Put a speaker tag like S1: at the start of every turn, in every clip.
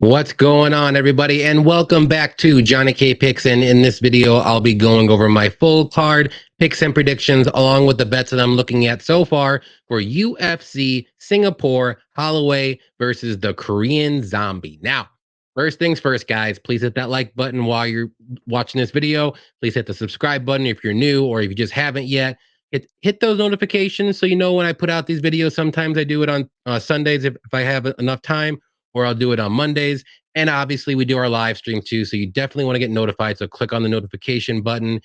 S1: What's going on, everybody, and welcome back to Johnny K Picks. And in this video, I'll be going over my full card picks and predictions, along with the bets that I'm looking at so far for UFC Singapore Holloway versus the Korean Zombie. Now, first things first, guys, please hit that like button while you're watching this video. Please hit the subscribe button if you're new, or if you just haven't yet. Hit those notifications so you know when I put out these videos. Sometimes I do it on Sundays if I have enough time, or I'll do it on Mondays. And obviously, we do our live stream too. So you definitely want to get notified. So click on the notification button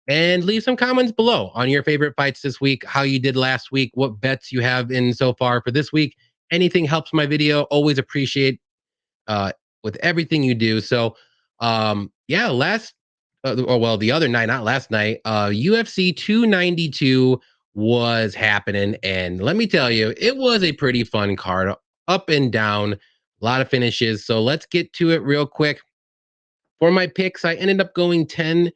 S1: and leave some comments below on your favorite fights this week, how you did last week, what bets you have in so far for this week. Anything helps my video. Always appreciate with everything you do. So, yeah, the other night, not last night, UFC 292 was happening. And let me tell you, it was a pretty fun card, up and down, a lot of finishes. So let's get to it real quick. For my picks, I ended up going 10-2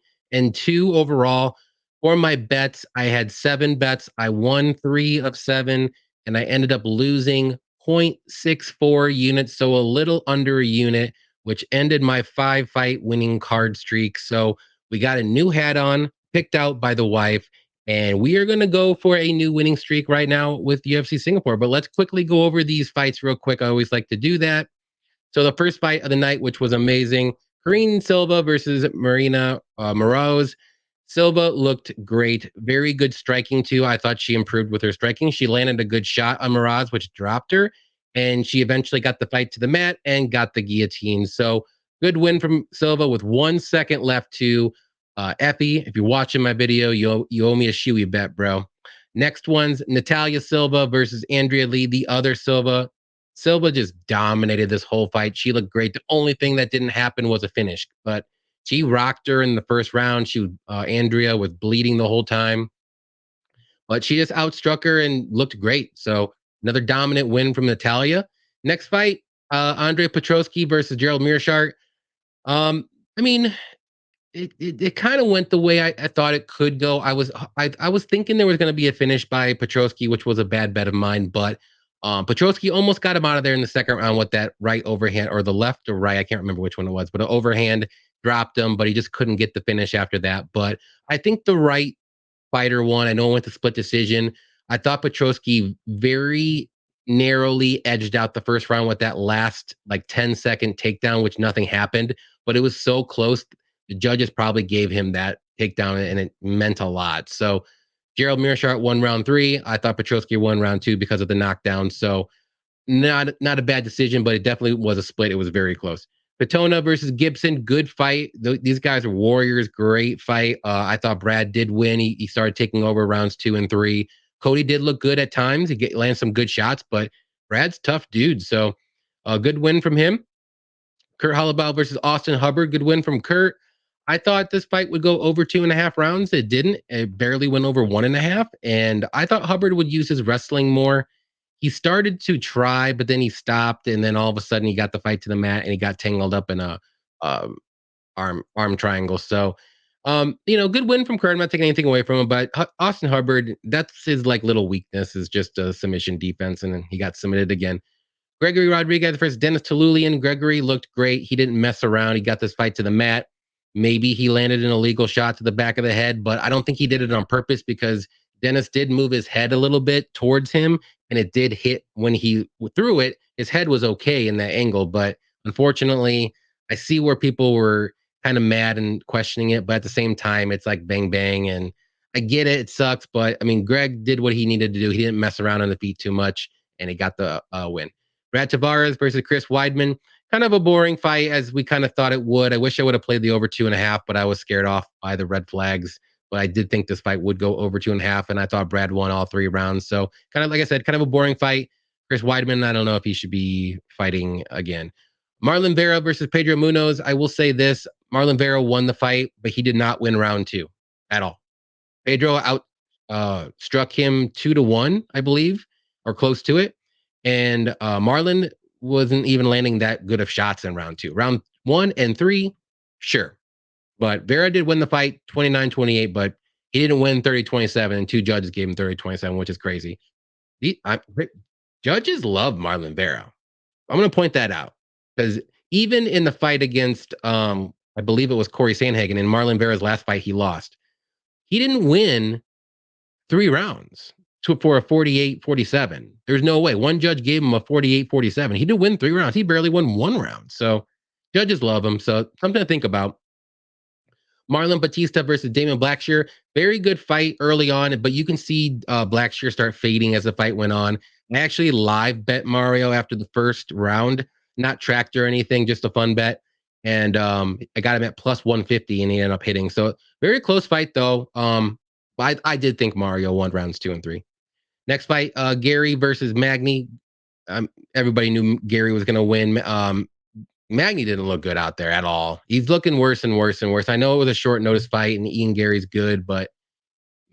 S1: overall. For my bets, I had 7 bets. I won 3 of 7, and I ended up losing 0.64 units, so a little under a unit, which ended my 5-fight winning card streak. So we got a new hat on, picked out by the wife, and we are going to go for a new winning streak right now with UFC Singapore. But let's quickly go over these fights real quick. I always like to do that. So the first fight of the night, which was amazing, Karine Silva versus Marina Moroz. Silva looked great. Very good striking, too. I thought she improved with her striking. She landed a good shot on Moroz, which dropped her. And she eventually got the fight to the mat and got the guillotine. So good win from Silva with 1 second left to Effie. If you're watching my video, you owe me a shoey bet, bro. Next one's Natalia Silva versus Andrea Lee, the other Silva. Silva just dominated this whole fight. She looked great. The only thing that didn't happen was a finish, but she rocked her in the first round. Andrea was bleeding the whole time, but she just outstruck her and looked great. So another dominant win from Natalia. Next fight, Andre Petroski versus Gerald Mearshart. I mean, it kind of went the way I thought it could go. I was thinking there was going to be a finish by Petroski, which was a bad bet of mine, but Petroski almost got him out of there in the second round with that right overhand, or the left or right. I can't remember which one it was, but an overhand dropped him, but he just couldn't get the finish after that. But I think the right fighter won. I know it went to split decision. I thought Petroski very narrowly edged out the first round with that last like 10-second takedown, which nothing happened, but it was so close. The judges probably gave him that takedown, and it meant a lot. So Gerald Mearshart won round 3. I thought Petroski won round 2 because of the knockdown. So not a bad decision, but it definitely was a split. It was very close. Patona versus Gibson, good fight. These guys are warriors. Great fight. I thought Brad did win. He started taking over rounds 2 and 3. Cody did look good at times. He landed some good shots, but Brad's tough dude. So a good win from him. Kurt Holloway versus Austin Hubbard, good win from Kurt. I thought this fight would go over 2.5 rounds. It didn't. It barely went over 1.5. And I thought Hubbard would use his wrestling more. He started to try, but then he stopped, and then all of a sudden he got the fight to the mat, and he got tangled up in a arm triangle. So, good win from Kurt. I'm not taking anything away from him, but Austin Hubbard, that's his like little weakness, is just a submission defense, and then he got submitted again. Gregory Rodriguez versus Dennis Tululian. Gregory looked great. He didn't mess around. He got this fight to the mat. Maybe he landed an illegal shot to the back of the head, but I don't think he did it on purpose, because Dennis did move his head a little bit towards him, and it did hit when he threw it. His head was okay in that angle, but unfortunately, I see where people were kind of mad and questioning it, but at the same time, it's like bang, bang, and I get it. It sucks, but I mean, Greg did what he needed to do. He didn't mess around on the feet too much, and he got the win. Brad Tavares versus Chris Weidman. Kind of a boring fight, as we kind of thought it would. I wish I would have played the over 2.5, but I was scared off by the red flags. But I did think this fight would go over 2.5, and I thought Brad won all 3 rounds. So kind of, like I said, kind of a boring fight. Chris Weidman, I don't know if he should be fighting again. Marlon Vera versus Pedro Munoz. I will say this. Marlon Vera won the fight, but he did not win round 2 at all. Pedro struck him 2-1, I believe, or close to it. And Marlon wasn't even landing that good of shots in round 2. Round 1 and 3, sure. But Vera did win the fight 29-28, but he didn't win 30-27, and 2 judges gave him 30-27, which is crazy. Judges love Marlon Vera. I'm going to point that out, because even in the fight against, I believe it was Corey Sandhagen in Marlon Vera's last fight, he lost. He didn't win 3 rounds for a 48-47. There's no way. One judge gave him a 48-47. He didn't win 3 rounds. He barely won 1 round. So judges love him. So something to think about. Marlon Batista versus Damon Blackshear. Very good fight early on, but you can see Blackshear start fading as the fight went on. I actually live bet Mario after the first round, not tracked or anything, just a fun bet. And I got him at plus 150 and he ended up hitting. So very close fight though. I did think Mario won rounds 2 and 3. Next fight, Gary versus Magny. Everybody knew Gary was going to win. Magny didn't look good out there at all. He's looking worse and worse and worse. I know it was a short notice fight and Ian Gary's good, but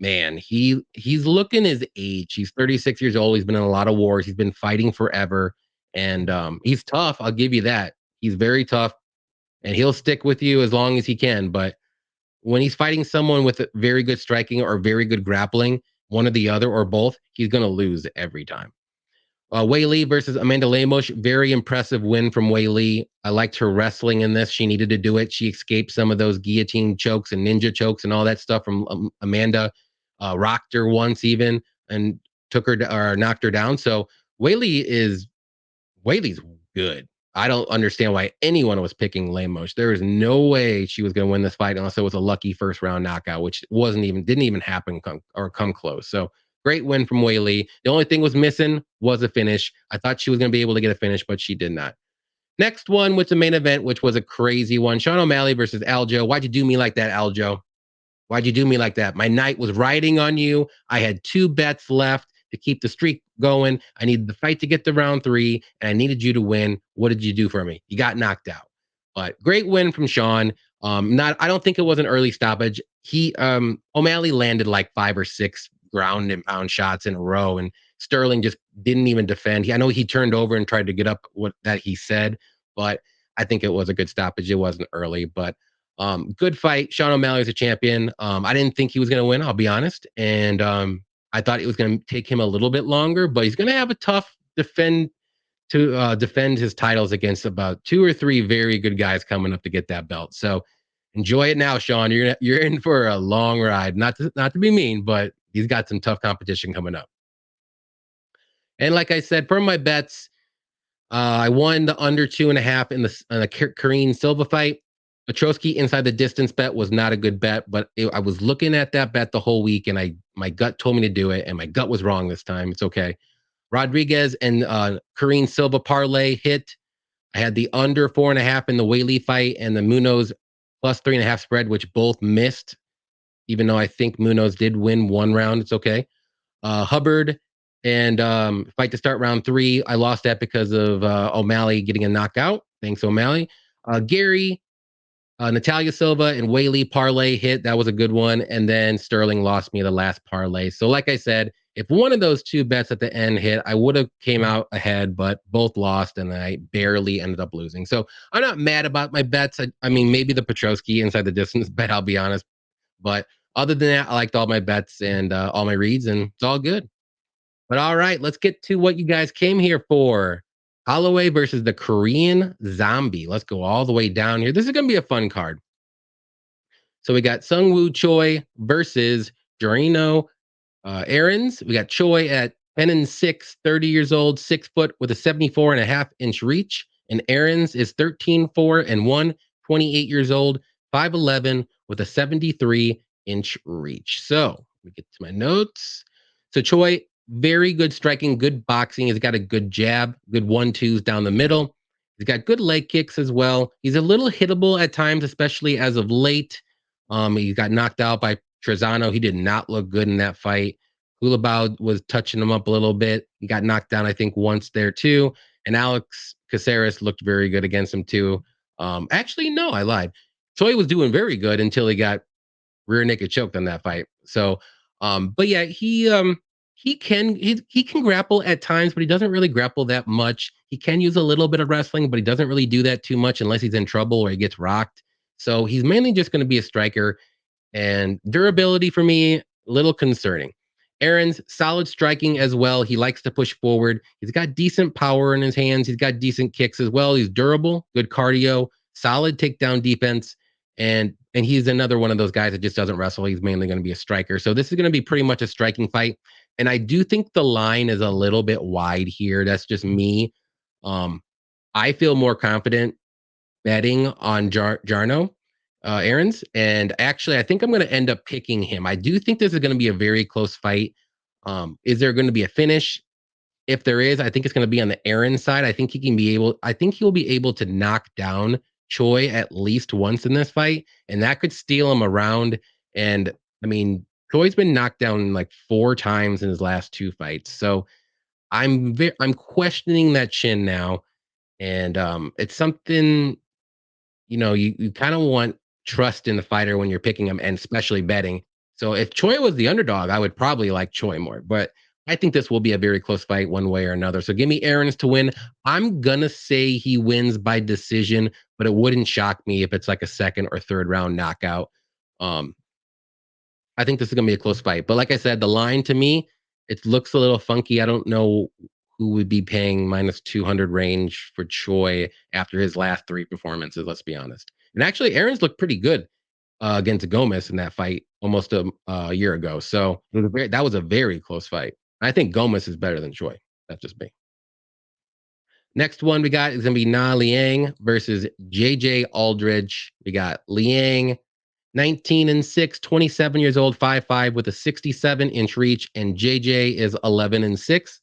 S1: man, he's looking his age. He's 36 years old. He's been in a lot of wars. He's been fighting forever. And he's tough. I'll give you that. He's very tough and he'll stick with you as long as he can. But when he's fighting someone with very good striking or very good grappling, one or the other or both, he's going to lose every time. Wei Li versus Amanda Lemos. Very impressive win from Wei Li. I liked her wrestling in this. She needed to do it. She escaped some of those guillotine chokes and ninja chokes and all that stuff from Amanda. Rocked her once even and took her or knocked her down. So Wei Li's good. I don't understand why anyone was picking Lemos. There is no way she was going to win this fight unless it was a lucky first round knockout, which didn't even happen or come close. So great win from Wei Li. The only thing was missing was a finish. I thought she was going to be able to get a finish, but she did not. Next one was the main event, which was a crazy one. Sean O'Malley versus Aljo. Why'd you do me like that, Aljo? Why'd you do me like that? My night was riding on you. I had 2 bets left to keep the streak going. I needed the fight to get to round 3, and I needed you to win. What did you do for me? You got knocked out. But great win from Sean. I don't think it was an early stoppage. O'Malley landed like 5 or 6 ground and pound shots in a row, and Sterling just didn't even defend. I know he turned over and tried to get up what that he said, but I think it was a good stoppage. It wasn't early, but good fight. Sean O'Malley is a champion. I didn't think he was going to win, I'll be honest. And I thought it was going to take him a little bit longer, but he's going to have a tough defend his titles against about 2 or 3 very good guys coming up to get that belt. So enjoy it now, Sean. You're in for a long ride. Not to be mean, but he's got some tough competition coming up. And like I said, for my bets, I won the under 2.5 in the Korean Silva fight. Petrosky inside the distance bet was not a good bet, but I was looking at that bet the whole week, and my gut told me to do it, and my gut was wrong this time. It's okay. Rodriguez and Korean Silva parlay hit. I had the under 4.5 in the Wei Li fight and the Munoz plus 3.5 spread, which both missed, even though I think Munoz did win 1 round. It's okay. Hubbard and fight to start round 3. I lost that because of O'Malley getting a knockout. Thanks, O'Malley. Gary, Natalia Silva and Wei Li parlay hit. That was a good one. And then Sterling lost me the last parlay. So like I said, if one of those 2 bets at the end hit, I would have came out ahead, but both lost and I barely ended up losing. So I'm not mad about my bets. I mean, maybe the Petrosky inside the distance bet, I'll be honest. But other than that, I liked all my bets and all my reads, and it's all good. But all right, let's get to what you guys came here for. Holloway versus the Korean Zombie. Let's go all the way down here. This is going to be a fun card. So we got Sungwoo Choi versus Jorino Errens. We got Choi at 10 and 6, 30 years old, 6 foot with a 74.5-inch reach. And Errens is 13, 4 and 1, 28 years old, 5'11 with a 73-inch reach. So we get to my notes. So Choi, very good striking, good boxing. He's got a good jab, good 1-2s down the middle. He's got good leg kicks as well. He's a little hittable at times, especially as of late. He got knocked out by Trezano. He did not look good in that fight. Culibao was touching him up a little bit. He got knocked down, I think, once there too. And Alex Caceres looked very good against him too. Actually, no, I lied. Choi was doing very good until he got rear naked choked on that fight. So, but yeah, he can grapple at times, but he doesn't really grapple that much. He can use a little bit of wrestling, but he doesn't really do that too much unless he's in trouble or he gets rocked. So he's mainly just going to be a striker. And durability for me, a little concerning. Errens, solid striking as well. He likes to push forward. He's got decent power in his hands. He's got decent kicks as well. He's durable, good cardio, solid takedown defense, and he's another one of those guys that just doesn't wrestle. He's mainly going to be a striker. So this is going to be pretty much a striking fight. And I do think the line is a little bit wide here. That's just me. I feel more confident betting on Jarno Errens, and actually, I think I'm going to end up picking him. I do think this is going to be a very close fight. Is there going to be a finish? If there is, I think it's going to be on the Errens side. I think he can be able. I think he'll be able to knock down Choi at least once in this fight, and that could steal him around. And I mean, Choi's been knocked down like 4 times in his last 2 fights, so I'm questioning that chin now, and it's something you kind of want trust in the fighter when you're picking him and especially betting. So if Choi was the underdog, I would probably like Choi more. But I think this will be a very close fight one way or another. So give me Errens to win. I'm gonna say he wins by decision, but it wouldn't shock me if it's like a second or third round knockout. Um, I think this is gonna be a close fight. But like I said, the line to me, it looks a little funky. I don't know who would be paying minus 200 range for Choi after his last 3 performances, let's be honest. And actually, Errens looked pretty good against Gomez in that fight almost a year ago. So that was a very close fight. I think Gomez is better than Choi. That's just me. Next one we got is going to be Liang versus JJ Aldrich. We got Liang, 19-6, 27 years old, 5'5", with a 67-inch reach, and JJ is 11-6,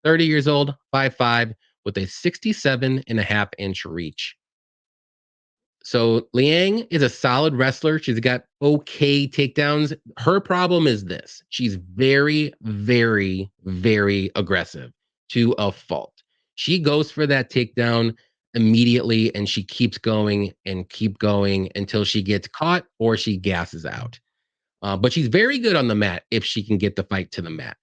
S1: 30 years old, 5'5", with a 67.5-inch reach. So Liang is a solid wrestler. She's got okay takedowns. Her problem is this. She's very, very, very aggressive to a fault. She goes for that takedown immediately and she keeps going and keep going until she gets caught or she gasses out. But she's very good on the mat if she can get the fight to the mat.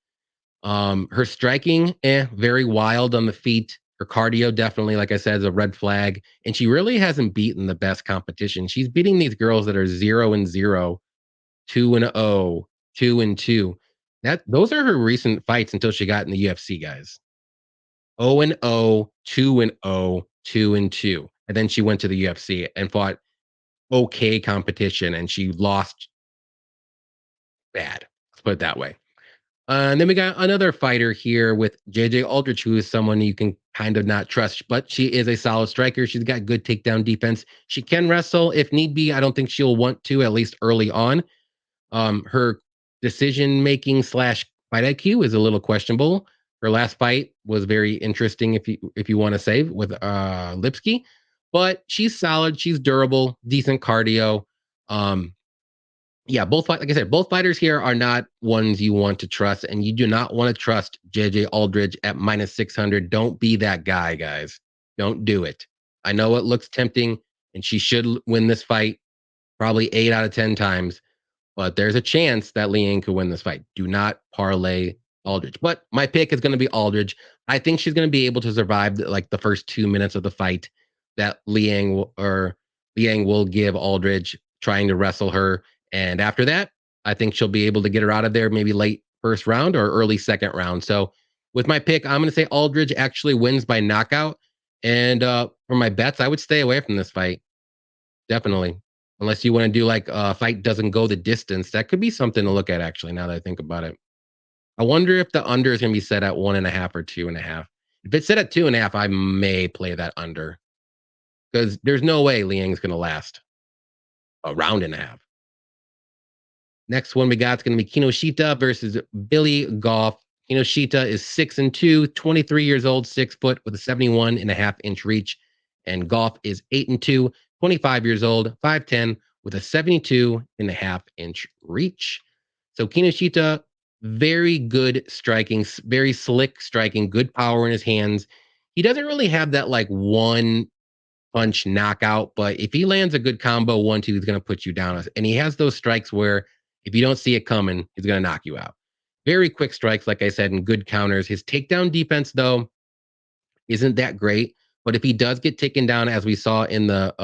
S1: Her striking, very wild on the feet. Her cardio, definitely, like I said, is a red flag. And she really hasn't beaten the best competition. She's beating these girls that are 0-0, 2-0, 2-2. Those are her recent fights until she got in the UFC, guys. 0-0, 2-0, 2-2. And then she went to the UFC and fought okay competition, and she lost bad. Let's put it that way. And then we got another fighter here with JJ Aldrich, who is someone you can kind of not trust, but she is a solid striker. She's got good takedown defense. She can wrestle if need be. I don't think she'll want to, at least early on. Her decision making / fight IQ is a little questionable. Her last fight was very interesting, if you want to say, with Lipsky, but she's solid. She's durable, decent cardio. Yeah, like I said, both fighters here are not ones you want to trust, and you do not want to trust JJ Aldrich at minus 600. Don't be that guy, guys. Don't do it. I know it looks tempting, and she should win this fight probably 8 out of 10 times, but there's a chance that Liang could win this fight. Do not parlay Aldrich. But my pick is going to be Aldrich. I think she's going to be able to survive like the first 2 minutes of the fight that Liang will give Aldrich trying to wrestle her. And after that, I think she'll be able to get her out of there maybe late first round or early second round. So with my pick, I'm going to say Aldrich actually wins by knockout. And for my bets, I would stay away from this fight. Definitely. Unless you want to do like a fight doesn't go the distance. That could be something to look at, actually, now that I think about it. I wonder if the under is going to be set at 1.5 or 2.5. If it's set at 2.5, I may play that under. Because there's no way Liang's going to last a round and a half. Next one we got is going to be Kinoshita versus Billy Goff. Kinoshita is 6-2, 23 years old, 6 foot with a 71.5-inch reach. And Goff is 8-2, 25 years old, 5'10", with a 72.5-inch reach. So Kinoshita, very good striking, very slick striking, good power in his hands. He doesn't really have that like one punch knockout, but if he lands a good combo 1-2, he's going to put you down. And he has those strikes where if you don't see it coming, he's going to knock you out. Very quick strikes, like I said, and good counters. His takedown defense, though, isn't that great. But if he does get taken down, as we saw in the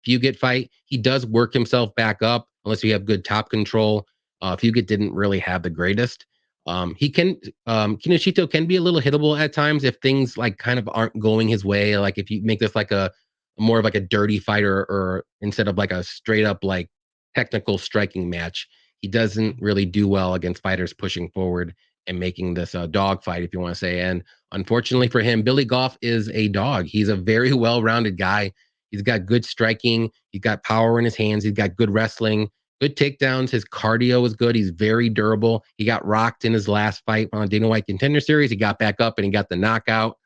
S1: Fugit fight, he does work himself back up unless you have good top control. Fugit didn't really have the greatest. Kinoshita can be a little hittable at times if things like kind of aren't going his way. Like if you make this like a more of like a dirty fighter or instead of like a straight up like technical striking match, he doesn't really do well against fighters pushing forward and making this a dog fight, if you want to say. And unfortunately for him, Billy Goff is a dog. He's a very well-rounded guy. He's got good striking. He's got power in his hands. He's got good wrestling, good takedowns. His cardio is good. He's very durable. He got rocked in his last fight on Dana White Contender Series. He got back up and he got the knockout.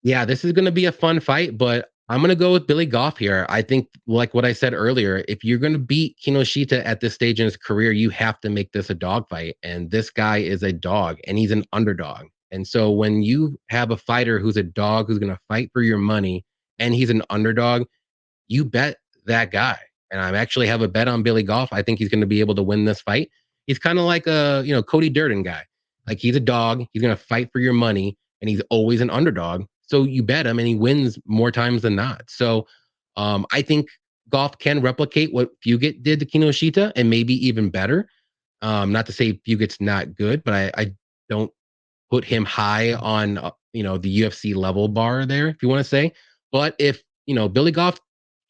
S1: Yeah, this is going to be a fun fight, but I'm going to go with Billy Goff here. I think, like what I said earlier, if you're going to beat Kinoshita at this stage in his career, you have to make this a dog fight. And this guy is a dog and he's an underdog. And so when you have a fighter who's a dog who's going to fight for your money and he's an underdog, you bet that guy. And I actually have a bet on Billy Goff. I think he's going to be able to win this fight. He's kind of like a, Cody Durden guy. Like he's a dog. He's going to fight for your money and he's always an underdog. So you bet him and he wins more times than not. So I think Goff can replicate what Fugit did to Kinoshita and maybe even better. Not to say Fugit's not good, but I don't put him high on, the UFC level bar there, if you want to say. But if, Billy Goff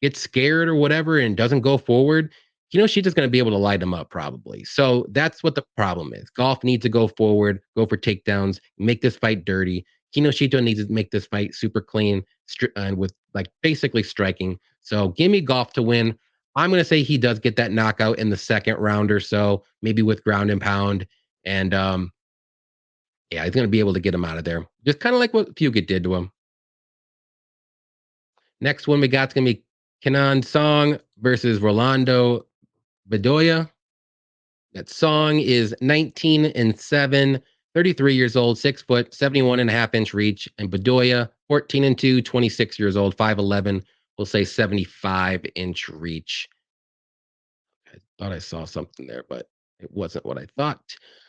S1: gets scared or whatever and doesn't go forward, Kinoshita's going to be able to light him up probably. So that's what the problem is. Goff needs to go forward, go for takedowns, make this fight dirty. Kinoshita needs to make this fight super clean and with like basically striking. So give me Goff to win. I'm going to say he does get that knockout in the second round or so, maybe with ground and pound. And yeah, he's going to be able to get him out of there. Just kind of like what Fugit did to him. Next one we got is going to be Kenan Song versus Rolando Bedoya. That Song is 19-7, 33 years old, 6 foot, 71.5-inch reach. And Bedoya, 14-2, 26 years old, 5'11, we'll say 75-inch reach. I thought I saw something there, but it wasn't what I thought.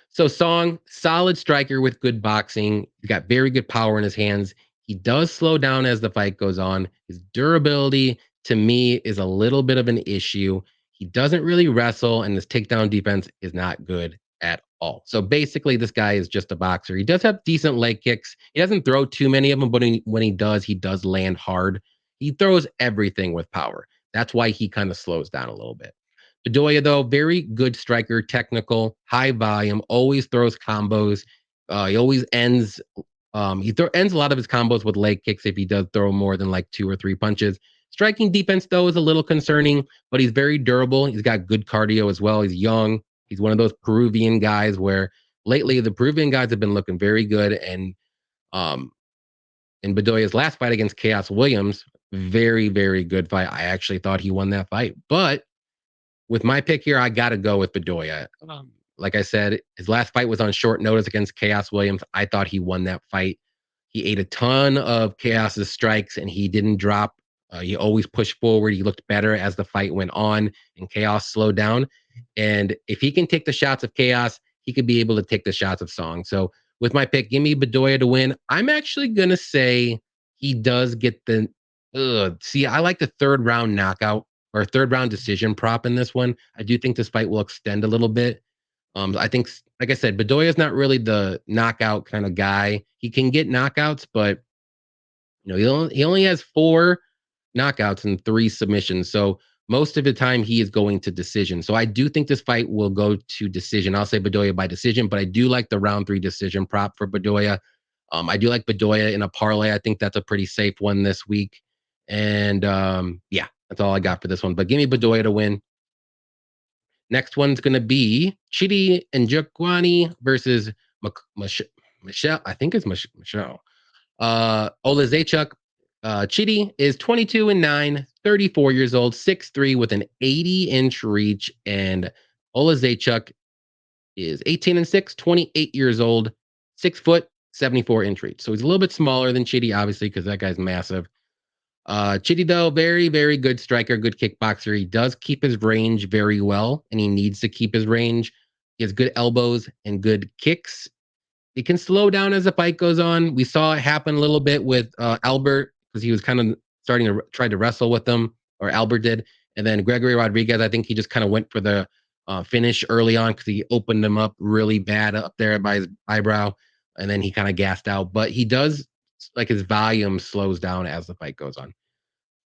S1: So Song, solid striker with good boxing. He's got very good power in his hands. He does slow down as the fight goes on. His durability, to me, is a little bit of an issue. He doesn't really wrestle, and his takedown defense is not good at all. So basically, this guy is just a boxer. He does have decent leg kicks. He doesn't throw too many of them, but when he does land hard. He throws everything with power. That's why he kind of slows down a little bit. Bedoya, though, very good striker, technical, high volume, always throws combos. He always ends. Ends a lot of his combos with leg kicks if he does throw more than like 2 or 3 punches. Striking defense, though, is a little concerning, but he's very durable. He's got good cardio as well. He's young. He's one of those Peruvian guys where lately the Peruvian guys have been looking very good. And in Bedoya's last fight against Chaos Williams, very, very good fight. I actually thought he won that fight. But with my pick here, I got to go with Bedoya. Like I said, his last fight was on short notice against Chaos Williams. I thought he won that fight. He ate a ton of Chaos's strikes and he didn't drop. He always pushed forward. He looked better as the fight went on and Chaos slowed down. And if he can take the shots of Chaos, he could be able to take the shots of Song. So with my pick, give me Bedoya to win. I'm actually going to say he does get the... see, I like the third round knockout or third round decision prop in this one. I do think this fight will extend a little bit. I think, like I said, Bedoya is not really the knockout kind of guy. He can get knockouts, but he only has 4 knockouts and 3 submissions. So most of the time he is going to decision. So I do think this fight will go to decision. I'll say Bedoya by decision, but I do like the round 3 decision prop for Bedoya. I do like Bedoya in a parlay. I think that's a pretty safe one this week. And yeah, that's all I got for this one. But give me Bedoya to win. Next one's going to be Chidi and Njokuani versus Michelle. I think it's Michelle. Oleksiejczuk. Chidi is 22-9, 34 years old, 6'3", with an 80-inch reach. And Oleksiejczuk is 18-6, 28 years old, 6 foot, 74-inch reach. So he's a little bit smaller than Chidi, obviously, because that guy's massive. Chidi, though, very, very good striker, good kickboxer. He does keep his range very well, and he needs to keep his range. He has good elbows and good kicks. He can slow down as the fight goes on. We saw it happen a little bit with Albert because he was kind of starting to try to wrestle with him, or Albert did. And then Gregory Rodriguez, I think he just kind of went for the finish early on because he opened him up really bad up there by his eyebrow, and then he kind of gassed out. But he does, like, his volume slows down as the fight goes on.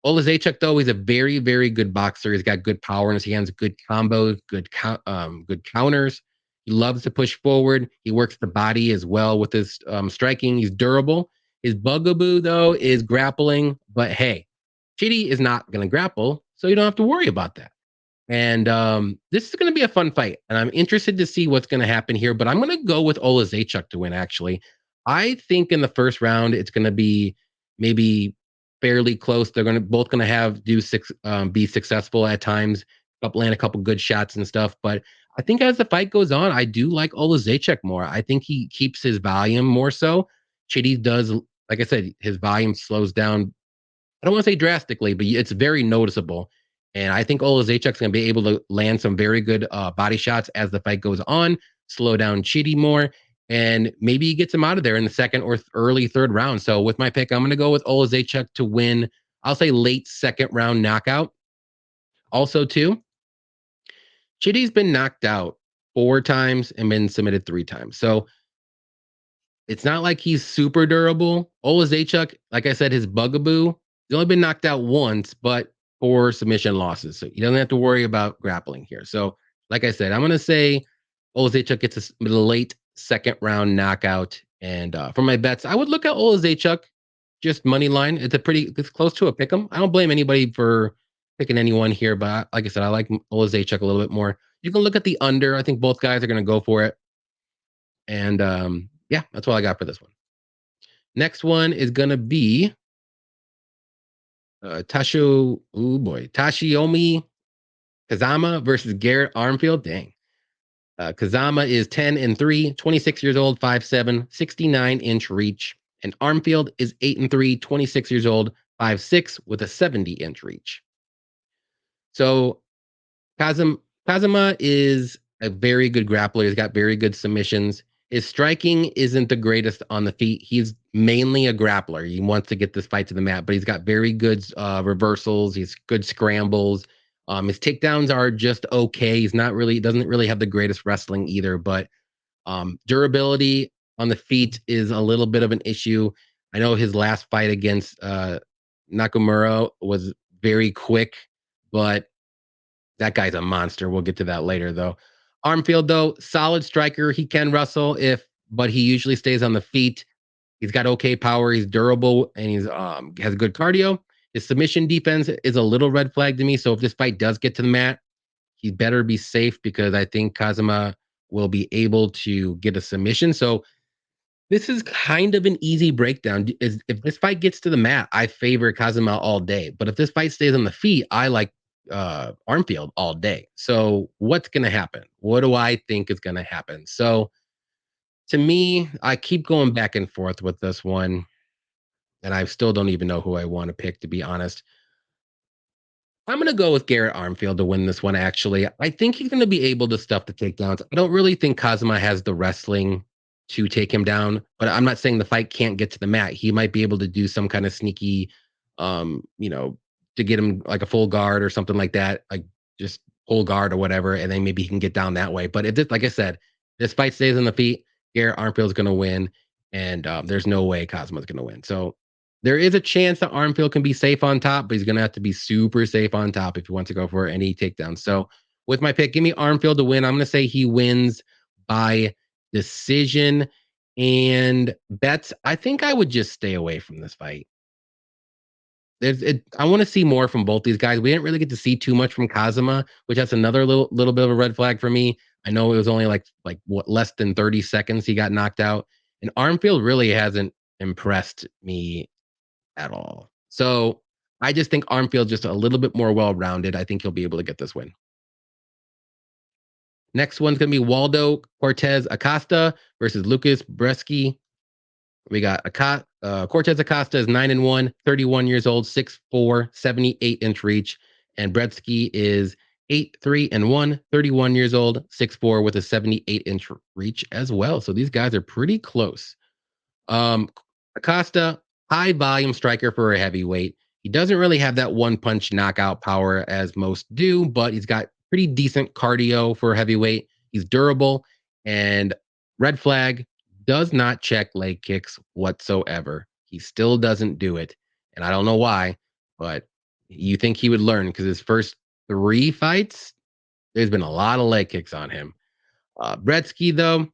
S1: Oleksiejczuk, though, he's a very, very good boxer. He's got good power in his hands, good combos, good counters. He loves to push forward. He works the body as well with his striking. He's durable. His bugaboo, though, is grappling. But hey, Chidi is not going to grapple, so you don't have to worry about that. And this is going to be a fun fight. And I'm interested to see what's going to happen here. But I'm going to go with Oleksiejczuk to win, actually. I think in the first round, it's going to be maybe fairly close. They're both going to be successful at times, land a couple good shots and stuff. But I think as the fight goes on, I do like Oleksiejczuk more. I think he keeps his volume more so. Chidi does, like I said, his volume slows down. I don't want to say drastically, but it's very noticeable. And I think Oleksiejczuk's going to be able to land some very good body shots as the fight goes on, slow down Chidi more, and maybe he gets him out of there in the second or early third round. So with my pick, I'm going to go with Oleksiejczuk to win. I'll say late second round knockout. Also, too, Chidi's been knocked out 4 times and been submitted 3 times. So it's not like he's super durable. Oleksiejczuk, like I said, his bugaboo, he's only been knocked out once, but 4 submission losses. So he doesn't have to worry about grappling here. So, like I said, I'm going to say Oleksiejczuk gets a late second round knockout. And for my bets, I would look at Oleksiejczuk, just money line. It's close to a pick 'em. I don't blame anybody for picking anyone here, but like I said, I like Oleksiejczuk a little bit more. You can look at the under. I think both guys are going to go for it. And yeah, that's all I got for this one. Next one is going to be Tashiyomi Kazama versus Garrett Armfield. Dang. Kazama is 10-3, 26 years old, 5'7", 69-inch reach. And Armfield is 8-3, 26 years old, 5'6", with a 70-inch reach. So Kazama is a very good grappler. He's got very good submissions. His striking isn't the greatest on the feet. He's mainly a grappler. He wants to get this fight to the mat, but he's got very good reversals. He's good scrambles. His takedowns are just okay. Doesn't really have the greatest wrestling either, but durability on the feet is a little bit of an issue. I know his last fight against Nakamura was very quick, but that guy's a monster. We'll get to that later, though. Armfield, though, solid striker. He can wrestle but he usually stays on the feet. He's got okay power. He's durable, and he's has good cardio. His submission defense is a little red flag to me. So if this fight does get to the mat, he better be safe because I think Kazama will be able to get a submission. So this is kind of an easy breakdown. If this fight gets to the mat, I favor Kazama all day. But if this fight stays on the feet, I like Armfield all day. So what's going to happen? What do I think is going to happen? So to me, I keep going back and forth with this one, and I still don't even know who I want to pick, to be honest. I'm going to go with Garrett Armfield to win this one, actually. I think he's going to be able to stuff the takedowns. I don't really think Kazama has the wrestling to take him down, but I'm not saying the fight can't get to the mat. He might be able to do some kind of sneaky, to get him like a full guard or something like that, like just full guard or whatever, and then maybe he can get down that way. But if this, like I said, this fight stays on the feet, Garrett Armfield's going to win, and there's no way Kazama's going to win. So there is a chance that Armfield can be safe on top, but he's going to have to be super safe on top if he wants to go for any takedowns. So with my pick, give me Armfield to win. I'm going to say he wins by decision. And bets, I think I would just stay away from this fight. I want to see more from both these guys. We didn't really get to see too much from Kazama, which that's another little bit of a red flag for me. I know it was only like less than 30 seconds he got knocked out. And Armfield really hasn't impressed me at all. So I just think Armfield just a little bit more well-rounded. I think he'll be able to get this win. Next one's going to be Waldo Cortes-Acosta versus Lucas Brzeski. We got Cortes-Acosta is 9-1, 31 years old, 6'4", 78-inch reach. And Brzeski is 8-3-1, 31 years old, 6'4", with a 78-inch reach as well. So these guys are pretty close. Acosta, high volume striker for a heavyweight. He doesn't really have that one punch knockout power as most do, but he's got pretty decent cardio for heavyweight. He's durable, and red flag, does not check leg kicks whatsoever. He still doesn't do it, and I don't know why, but you think he would learn because his first 3 fights, there's been a lot of leg kicks on him. Brzeski, though,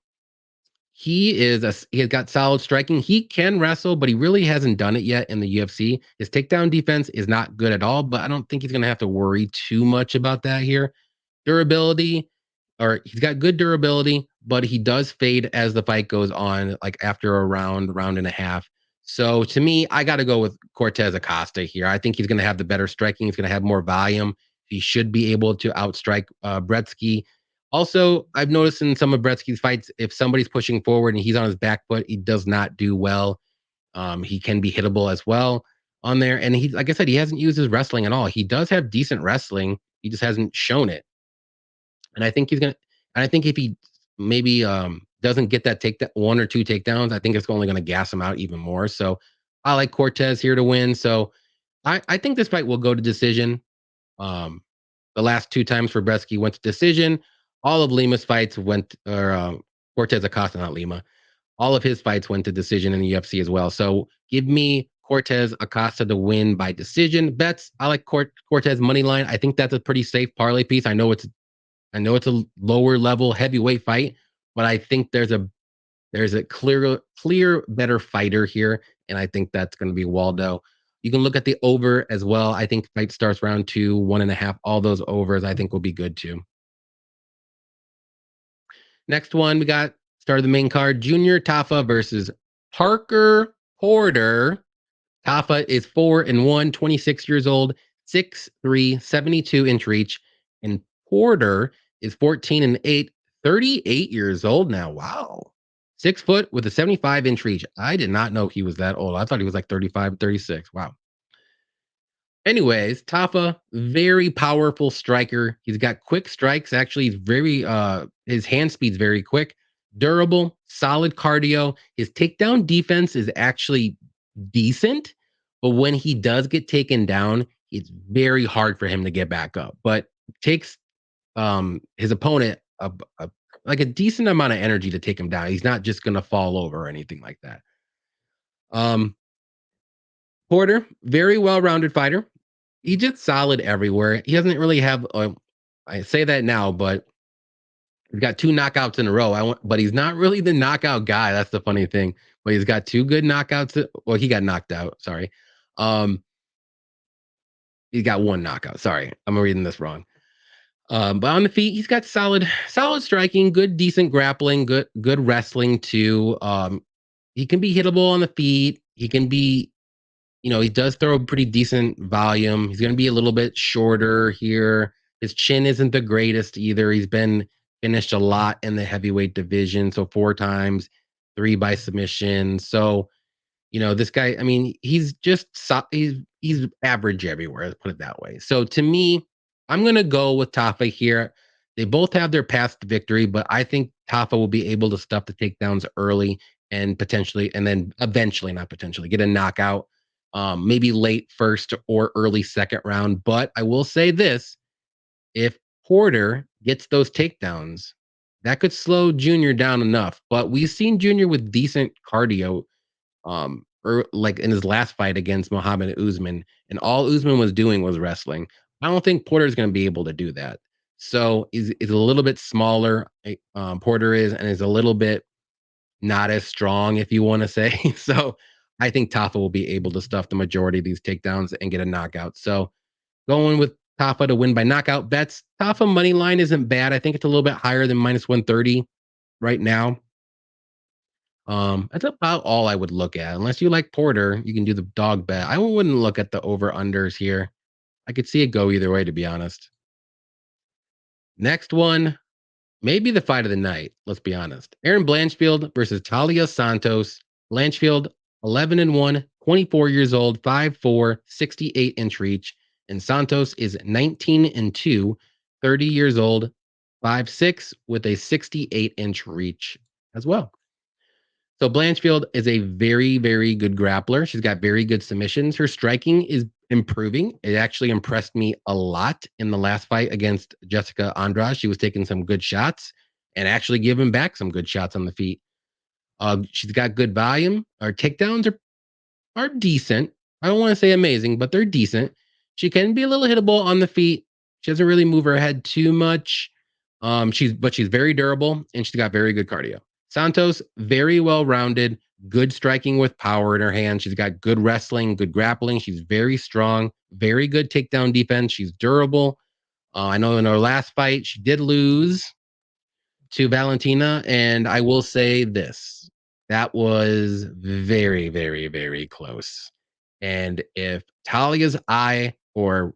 S1: he has got solid striking. He can wrestle, but he really hasn't done it yet in the UFC. His takedown defense is not good at all, but I don't think he's going to have to worry too much about that here. Durability, or he's got good durability, but he does fade as the fight goes on, like after a round and a half. So to me, I got to go with Cortes-Acosta here. I think he's going to have the better striking. He's going to have more volume. He should be able to outstrike Brzeski. Also, I've noticed in some of Brzeski's fights, if somebody's pushing forward and he's on his back foot, he does not do well. He can be hittable as well on there. And he, like I said, he hasn't used his wrestling at all. He does have decent wrestling. He just hasn't shown it. And I think he's gonna. And I think if he maybe doesn't get that 1 or 2 takedowns, I think it's only gonna gas him out even more. So I like Cortes here to win. So I think this fight will go to decision. Um, the last 2 times for Brzeski went to decision. All of Lima's fights went, or Cortes-Acosta, not Lima. All of his fights went to decision in the UFC as well. So give me Cortes-Acosta to win by decision. Bets, I like Cortes money line. I think that's a pretty safe parlay piece. I know it's a lower level heavyweight fight, but I think there's a clear better fighter here, and I think that's going to be Waldo. You can look at the over as well. I think fight starts round 2, 1.5. All those overs I think will be good too. Next one, we got start of the main card: Junior Tafa versus Parker Porter. Tafa is 4-1, 26 years old, 6'3", 72-inch reach, and Porter is 14-8, 38 years old now. Wow. 6 foot with a 75-inch reach. I did not know he was that old. I thought he was like 35, 36. Wow. Anyways, Tafa, very powerful striker. He's got quick strikes. Actually, he's very his hand speed's very quick, durable, solid cardio. His takedown defense is actually decent, but when he does get taken down, it's very hard for him to get back up. But it takes his opponent like a decent amount of energy to take him down. He's not just gonna fall over or anything like that. Porter, very well-rounded fighter. He's just solid everywhere. He doesn't really have I say that now, but he's got 2 knockouts in a row. But he's not really the knockout guy. That's the funny thing. But he's got 2 good knockouts. Well, he got knocked out. Sorry. He got 1 knockout. Sorry, I'm reading this wrong. But on the feet, he's got solid striking, good, decent grappling, good wrestling too. He can be hittable on the feet. He can be, he does throw a pretty decent volume. He's going to be a little bit shorter here. His chin isn't the greatest either. He's been finished a lot in the heavyweight division. So 4 times, 3 by submission. So, this guy, I mean, he's just, he's average everywhere. Let's put it that way. So to me, I'm going to go with Tafa here. They both have their path to victory, but I think Tafa will be able to stuff the takedowns early and potentially, and then eventually, not potentially, get a knockout. Maybe late first or early second round. But I will say this: if Porter gets those takedowns, that could slow Junior down enough. But we've seen Junior with decent cardio, or like in his last fight against Muhammad Usman, and all Usman was doing was wrestling. I don't think Porter's going to be able to do that. So is a little bit smaller. Porter and is a little bit not as strong, if you want to say. So I think Tafa will be able to stuff the majority of these takedowns and get a knockout. So going with Tafa to win by knockout. Bets, Tafa money line isn't bad. I think it's a little bit higher than -130 right now. That's about all I would look at. Unless you like Porter, you can do the dog bet. I wouldn't look at the over-unders here. I could see it go either way, to be honest. Next one, maybe the fight of the night, let's be honest. Erin Blanchfield versus Taila Santos. Blanchfield, 11-1, 24 years old, 5'4", 68-inch reach. And Santos is 19-2, 30 years old, 5'6", with a 68-inch reach as well. So Blanchfield is a very, very good grappler. She's got very good submissions. Her striking is improving. It actually impressed me a lot in the last fight against Jessica Andrade. She was taking some good shots and actually giving back some good shots on the feet. She's got good volume. Her takedowns are decent. I don't want to say amazing, but they're decent. She can be a little hittable on the feet. She doesn't really move her head too much. She's very durable and she's got very good cardio. Santos, very well rounded, good striking with power in her hand. She's got good wrestling, good grappling. She's very strong, very good takedown defense. She's durable. I know in her last fight she did lose to Valentina, and I will say this: that was very, very, very close. And if Talia's eye or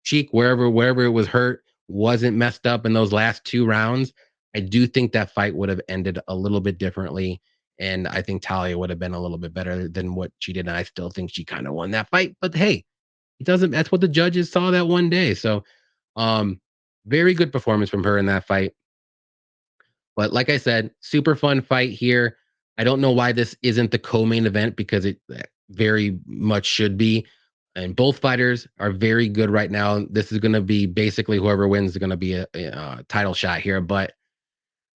S1: cheek, wherever it was hurt, wasn't messed up in those last 2 rounds, I do think that fight would have ended a little bit differently. And I think Talia would have been a little bit better than what she did. And I still think she kind of won that fight. But hey, it doesn't. That's what the judges saw that one day. So, um, very good performance from her in that fight. But like I said, super fun fight here. I don't know why this isn't the co-main event because it very much should be. And both fighters are very good right now. This is going to be basically whoever wins is going to be a title shot here. But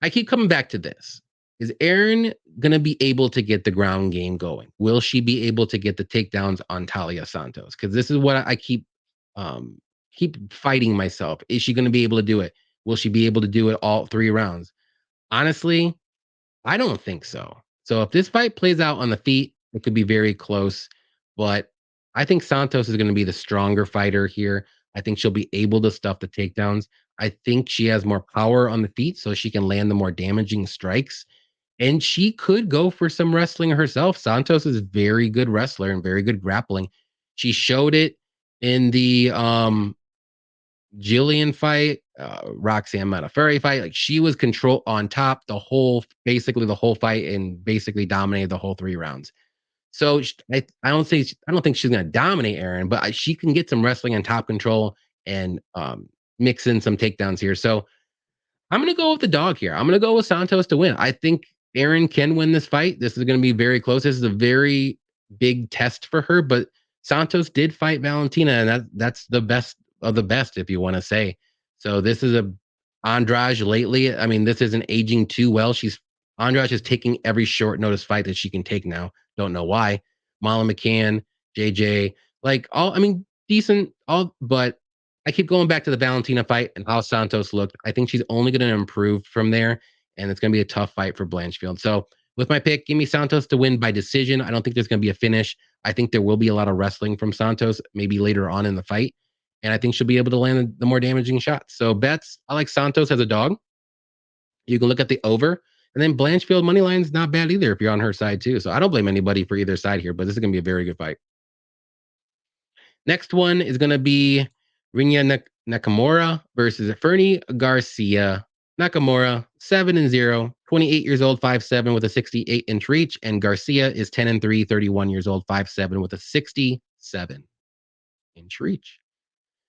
S1: I keep coming back to this. Is Erin going to be able to get the ground game going? Will she be able to get the takedowns on Talia Santos? Because this is what I keep fighting myself. Is she going to be able to do it? Will she be able to do it all 3 rounds? Honestly, I don't think so. So if this fight plays out on the feet, it could be very close. But I think Santos is going to be the stronger fighter here. I think she'll be able to stuff the takedowns. I think she has more power on the feet, so she can land the more damaging strikes. And she could go for some wrestling herself. Santos is a very good wrestler and very good grappling. She showed it in the Jillian fight, Roxanne Modafferi fight. Like she was control on top basically the whole fight and basically dominated the whole 3 rounds. So I don't think she's going to dominate Erin, but she can get some wrestling and top control and mix in some takedowns here. So I'm going to go with the dog here. I'm going to go with Santos to win. I think Erin can win this fight. This is going to be very close. This is a very big test for her, but Santos did fight Valentina, and that's the best of the best, if you want to say. So this is a Andrade lately. I mean, this isn't aging too well. Andrade is taking every short notice fight that she can take now. Don't know why. Molly McCann, JJ, decent, but I keep going back to the Valentina fight and how Santos looked. I think she's only going to improve from there, and it's going to be a tough fight for Blanchfield. So with my pick, give me Santos to win by decision. I don't think there's going to be a finish. I think there will be a lot of wrestling from Santos, maybe later on in the fight, and I think she'll be able to land the more damaging shots. So bets, I like Santos as a dog. You can look at the over, and then Blanchfield money line's not bad either if you're on her side too. So I don't blame anybody for either side here, but this is going to be a very good fight. Next one is going to be Rinya Nakamura versus Fernie Garcia. Nakamura, 7-0, 28 years old, 5'7", with a 68-inch reach, and Garcia is 10-3, 31 years old, 5'7", with a 67-inch reach.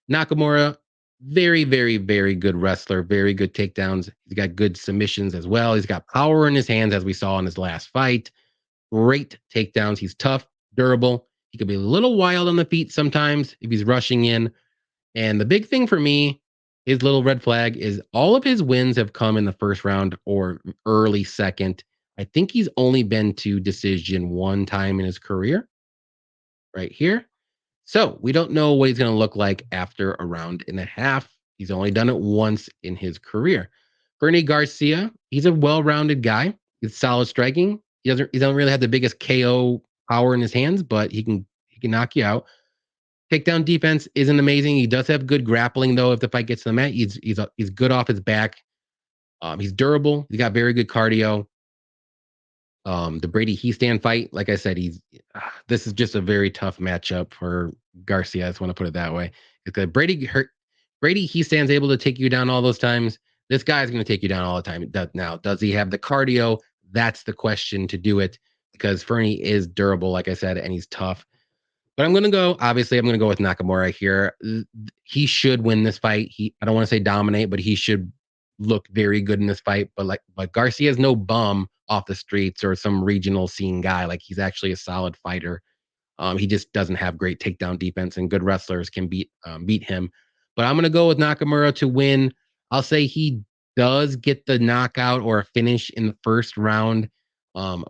S1: Nakamura, very, very, very good wrestler, very good takedowns. He's got good submissions as well. He's got power in his hands, as we saw in his last fight. Great takedowns. He's tough, durable. He could be a little wild on the feet sometimes if he's rushing in. And the big thing for me, his little red flag, is all of his wins have come in the first round or early second. I think he's only been to decision 1 time in his career, right here. So we don't know what he's going to look like after a round and a half. He's only done it once in his career. Fernie Garcia, he's a well-rounded guy. He's solid striking. He doesn't really have the biggest KO power in his hands, but he can knock you out. Takedown defense isn't amazing. He does have good grappling though. If the fight gets to the mat, he's good off his back. He's durable. He's got very good cardio. The Brady Heastand fight, like I said, this is just a very tough matchup for Garcia. I just want to put it that way. Because Brady Heastand's able to take you down all those times. This guy's going to take you down all the time. Now, does he have the cardio? That's the question to do it, because Fernie is durable, like I said, and he's tough. But I'm going to go with Nakamura here. He should win this fight. I don't want to say dominate, but he should look very good in this fight. But Garcia's no bum off the streets or some regional scene guy. Like, he's actually a solid fighter. He just doesn't have great takedown defense, and good wrestlers can beat him. But I'm going to go with Nakamura to win. I'll say he does get the knockout or a finish in the first round.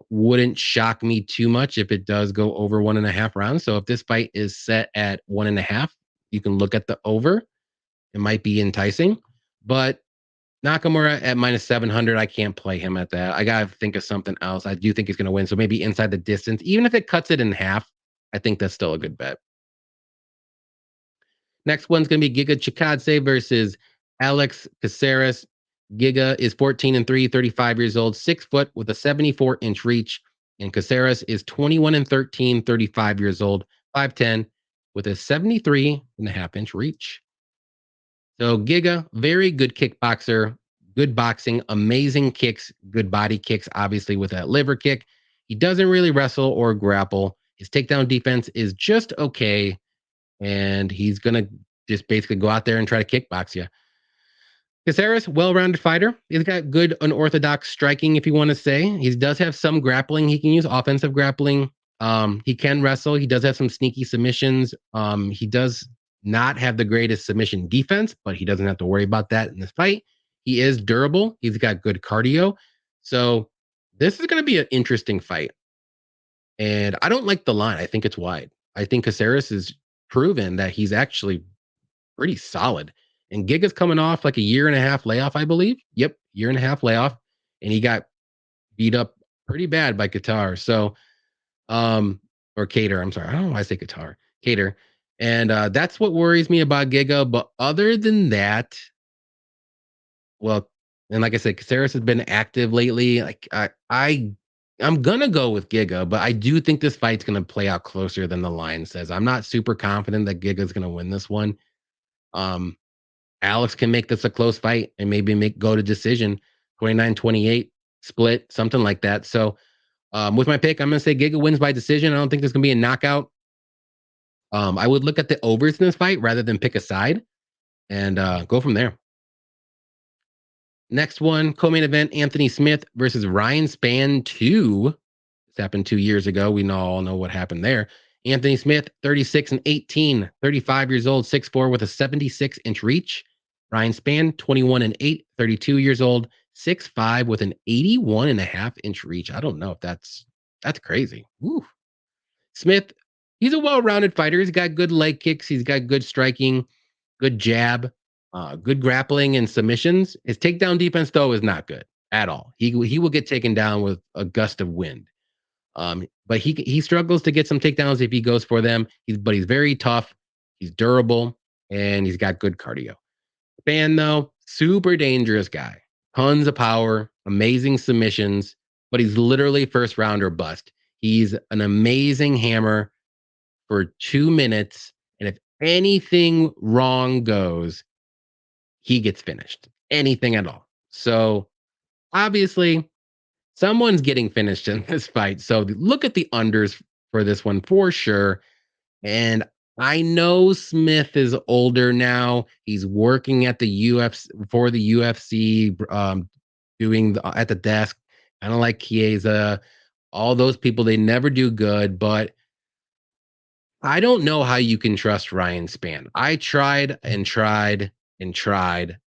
S1: Wouldn't shock me too much if it does go over 1.5 rounds. So if this fight is set at 1.5, you can look at the over. It might be enticing, but Nakamura at -700, I can't play him at that. I got to think of something else. I do think he's going to win. So maybe inside the distance, even if it cuts it in half, I think that's still a good bet. Next one's going to be Giga Chikadze versus Alex Caceres. Giga is 14-3, 35 years old, 6 foot with a 74-inch reach. And Caceres is 21-13, 35 years old, 5'10 with a 73.5-inch reach. So Giga, very good kickboxer, good boxing, amazing kicks, good body kicks, obviously with that liver kick. He doesn't really wrestle or grapple. His takedown defense is just okay, and he's going to just basically go out there and try to kickbox you. Caceres, well-rounded fighter. He's got good unorthodox striking, if you want to say. He does have some grappling. He can use offensive grappling. He can wrestle. He does have some sneaky submissions. He does not have the greatest submission defense, but he doesn't have to worry about that in this fight. He is durable. He's got good cardio. So this is going to be an interesting fight. And I don't like the line. I think it's wide. I think Caceres has proven that he's actually pretty solid. And Giga's coming off like a 1.5 year layoff, I believe. Yep, 1.5 year layoff. And he got beat up pretty bad by Qatar. So, or Cater, I'm sorry. I don't know why I say Qatar. Cater. And that's what worries me about Giga. But other than that, well, and like I said, Caceres has been active lately. Like I'm gonna go with Giga, but I do think this fight's gonna play out closer than the line says. I'm not super confident that Giga's gonna win this one. Alex can make this a close fight and maybe go to decision, 29-28 split, something like that. So with my pick, I'm gonna say Giga wins by decision. I don't think there's gonna be a knockout. I would look at the overs in this fight rather than pick a side and go from there. Next one, co-main event, Anthony Smith versus Ryan Spann 2. This happened 2 years ago. We all know what happened there. Anthony Smith, 36-18, 35 years old, 6'4 with a 76-inch reach. Ryan Spann, 21-8, 32 years old, 6'5 with an 81.5-inch reach. I don't know if that's crazy. Woo. Smith, he's a well-rounded fighter. He's got good leg kicks. He's got good striking, good jab, good grappling and submissions. His takedown defense, though, is not good at all. He will get taken down with a gust of wind. But he struggles to get some takedowns if he goes for them. But he's very tough. He's durable, and he's got good cardio. Spann, though, super dangerous guy. Tons of power, amazing submissions, but he's literally first round or bust. He's an amazing hammer for 2 minutes, and if anything wrong goes, he gets finished. Anything at all. So obviously, someone's getting finished in this fight. So look at the unders for this one for sure. And I know Smith is older now. He's working at the UFC for the UFC, doing at the desk, kind of like Chiesa. All those people, they never do good. But I don't know how you can trust Ryan Spann. I tried and tried and tried,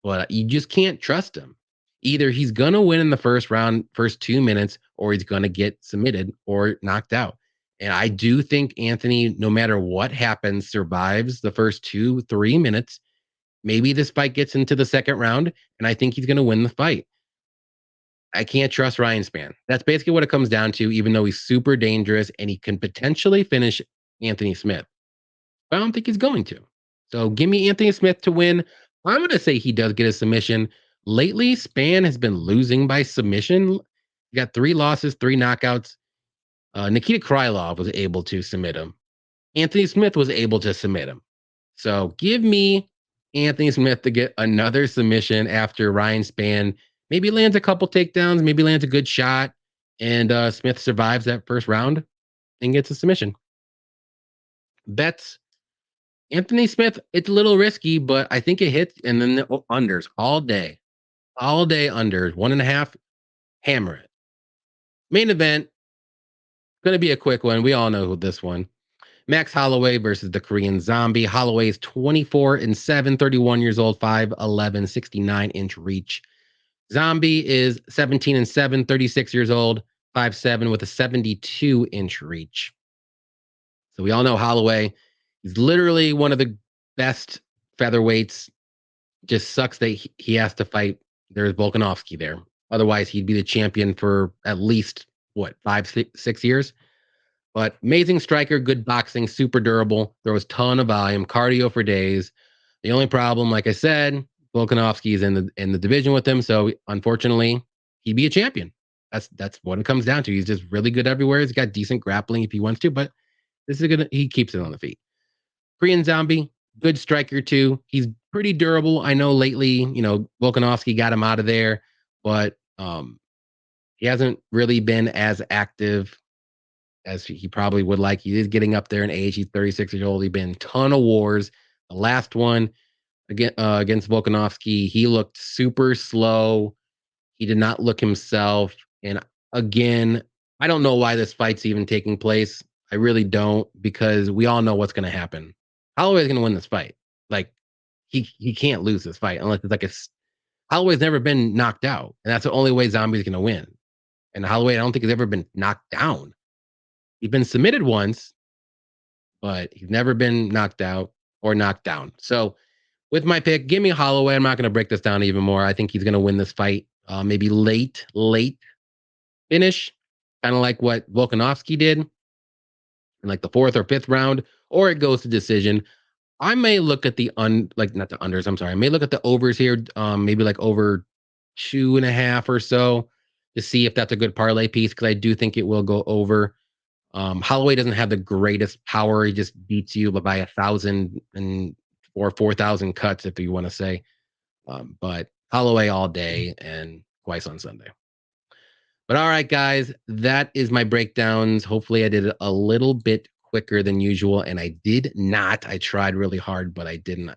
S1: but you just can't trust him. Either he's going to win in the first round, first 2 minutes, or he's going to get submitted or knocked out. And I do think Anthony, no matter what happens, survives the first 2-3 minutes. Maybe this fight gets into the second round, and I think he's going to win the fight. I can't trust Ryan Spann. That's basically what it comes down to, even though he's super dangerous and he can potentially finish Anthony Smith. But I don't think he's going to. So give me Anthony Smith to win. I'm going to say he does get a submission. Lately, Spann has been losing by submission. He got 3 losses, 3 knockouts. Nikita Krylov was able to submit him. Anthony Smith was able to submit him. So give me Anthony Smith to get another submission after Ryan Spann maybe lands a couple takedowns, maybe lands a good shot, and Smith survives that first round and gets a submission. Bets. Anthony Smith, it's a little risky, but I think it hits. And then the unders all day unders, 1.5, hammer it. Main event, going to be a quick one. We all know this one. Max Holloway versus the Korean Zombie. Holloway is 24-7, 31 years old, 5'11", 69-inch reach. Zombie is 17-7, 36 years old, 5'7", with a 72-inch reach. So we all know Holloway is literally one of the best featherweights. Just sucks that he has to fight. There's Volkanovski there. Otherwise, he'd be the champion for at least, 5, 6 years? But amazing striker, good boxing, super durable. There was ton of volume, cardio for days. The only problem, like I said, Volkanovski is in the division with him, so unfortunately, he'd be a champion. That's what it comes down to. He's just really good everywhere. He's got decent grappling if he wants to, but he keeps it on the feet. Korean Zombie, good striker too. He's pretty durable. I know lately, Volkanovski got him out of there, but he hasn't really been as active as he probably would like. He is getting up there in age. He's 36 years old. He's been in a ton of wars. The last one against Volkanovski, he looked super slow. He did not look himself. And again, I don't know why this fight's even taking place. I really don't, because we all know what's going to happen. Holloway's going to win this fight. Like, he can't lose this fight unless it's like Holloway's never been knocked out, and that's the only way Zombie's going to win. And Holloway, I don't think he's ever been knocked down. He's been submitted once, but he's never been knocked out or knocked down. So with my pick, give me Holloway. I'm not going to break this down even more. I think he's going to win this fight. Maybe late finish, kind of like what Volkanovski did in like the 4th or 5th round, or it goes to decision. I may look at not the unders. I'm sorry. I may look at the overs here. Maybe like over 2.5 or so to see if that's a good parlay piece, because I do think it will go over. Holloway doesn't have the greatest power. He just beats you by 1,000 or 4,000 cuts, if you want to say. But Holloway all day and twice on Sunday. But all right, guys, that is my breakdowns. Hopefully I did it a little bit quicker than usual, and I did not. I tried really hard, but I didn't.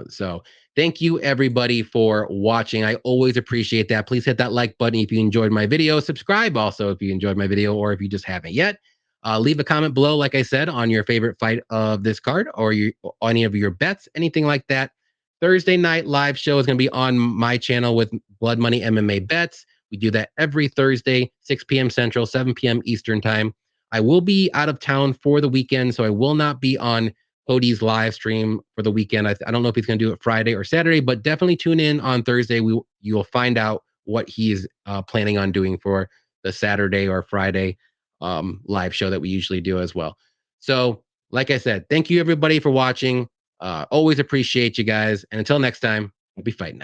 S1: So thank you, everybody, for watching. I always appreciate that. Please hit that like button if you enjoyed my video. Subscribe also if you enjoyed my video, or if you just haven't yet. Leave a comment below, like I said, on your favorite fight of this card, or any of your bets, anything like that. Thursday night live show is going to be on my channel with Blood Money MMA Bets. We do that every Thursday, 6 p.m. Central, 7 p.m. Eastern time. I will be out of town for the weekend, so I will not be on Cody's live stream for the weekend. I don't know if he's going to do it Friday or Saturday, but definitely tune in on Thursday. You'll find out what he's planning on doing for the Saturday or Friday live show that we usually do as well. So, like I said, thank you everybody for watching. Always appreciate you guys. And until next time, we'll be fighting out.